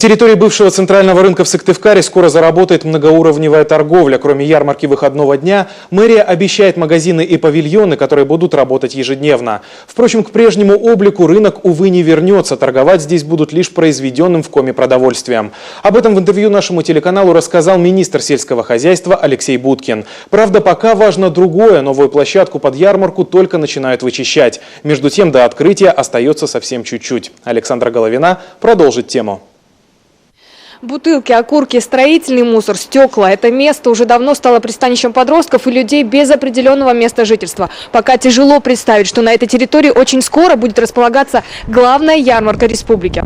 На территории бывшего центрального рынка в Сыктывкаре скоро заработает многоуровневая торговля. Кроме ярмарки выходного дня, мэрия обещает магазины и павильоны, которые будут работать ежедневно. Впрочем, к прежнему облику рынок, увы, не вернется. Торговать здесь будут лишь произведенным в коме продовольствием. Об этом в интервью нашему телеканалу рассказал министр сельского хозяйства Алексей Будкин. Правда, пока важно другое. Новую площадку под ярмарку только начинают вычищать. Между тем, до открытия остается совсем чуть-чуть. Александра Головина продолжит тему. Бутылки, окурки, строительный мусор, стекла. Это место уже давно стало пристанищем подростков и людей без определенного места жительства. Пока тяжело представить, что на этой территории очень скоро будет располагаться главная ярмарка республики.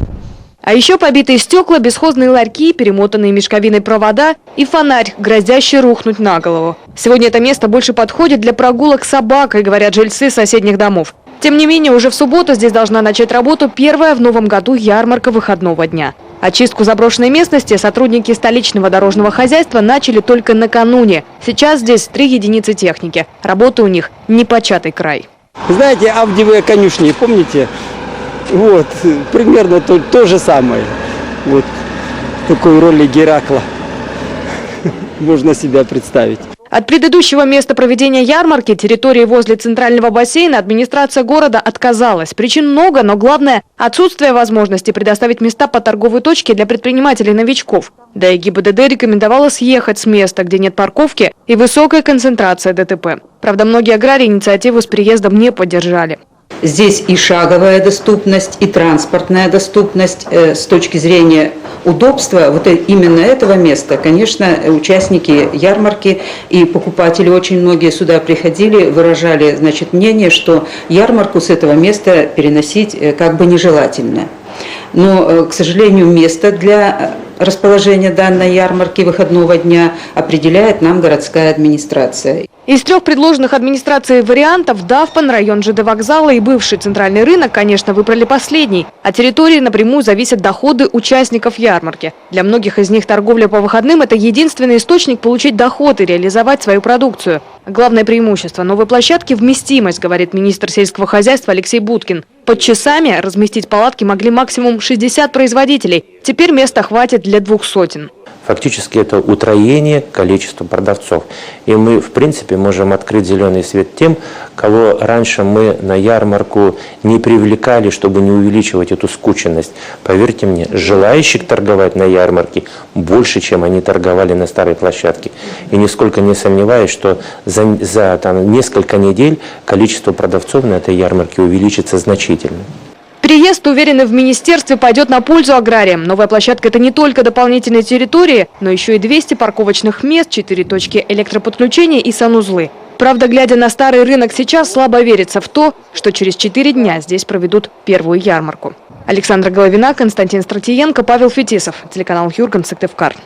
А еще побитые стекла, бесхозные ларьки, перемотанные мешковиной провода и фонарь, грозящий рухнуть на голову. Сегодня это место больше подходит для прогулок с собакой, говорят жильцы соседних домов. Тем не менее, уже в субботу здесь должна начать работу первая в новом году ярмарка выходного дня. Очистку заброшенной местности сотрудники столичного дорожного хозяйства начали только накануне. Сейчас здесь 3 единицы техники. Работа у них непочатый край. Знаете, авдиевые конюшни, помните? Вот, примерно то же самое. Вот, такой роли Геракла можно себя представить. От предыдущего места проведения ярмарки, территории возле центрального бассейна, администрация города отказалась. Причин много, но главное – отсутствие возможности предоставить места по торговой точке для предпринимателей-новичков. Да и ГИБДД рекомендовала съехать с места, где нет парковки и высокая концентрация ДТП. Правда, многие аграрии инициативу с переездом не поддержали. Здесь и шаговая доступность, и транспортная доступность с точки зрения удобства. Вот именно этого места, конечно, участники ярмарки и покупатели, очень многие сюда приходили, выражали, мнение, что ярмарку с этого места переносить как бы нежелательно. Но, к сожалению, место для расположения данной ярмарки выходного дня определяет нам городская администрация. Из 3 предложенных администрацией вариантов Давпан, район ЖД вокзала и бывший центральный рынок, конечно, выбрали последний. От территории напрямую зависят доходы участников ярмарки. Для многих из них торговля по выходным – это единственный источник получить доход и реализовать свою продукцию. Главное преимущество новой площадки – вместимость, говорит министр сельского хозяйства Алексей Будкин. Под часами разместить палатки могли максимум 60 производителей. Теперь места хватит для 200. Фактически это утроение количества продавцов. И мы, в принципе, можем открыть зеленый свет тем, кого раньше мы на ярмарку не привлекали, чтобы не увеличивать эту скученность. Поверьте мне, желающих торговать на ярмарке больше, чем они торговали на старой площадке. И нисколько не сомневаюсь, что за несколько недель количество продавцов на этой ярмарке увеличится значительно. Переезд, уверены в министерстве, пойдет на пользу аграриям. Новая площадка – это не только дополнительные территории, но еще и 200 парковочных мест, 4 точки электроподключения и санузлы. Правда, глядя на старый рынок сейчас, слабо верится в то, что через 4 дня здесь проведут первую ярмарку. Александра Головина, Константин Стратиенко, Павел Фетисов. Телеканал Юрган, Сыктывкар.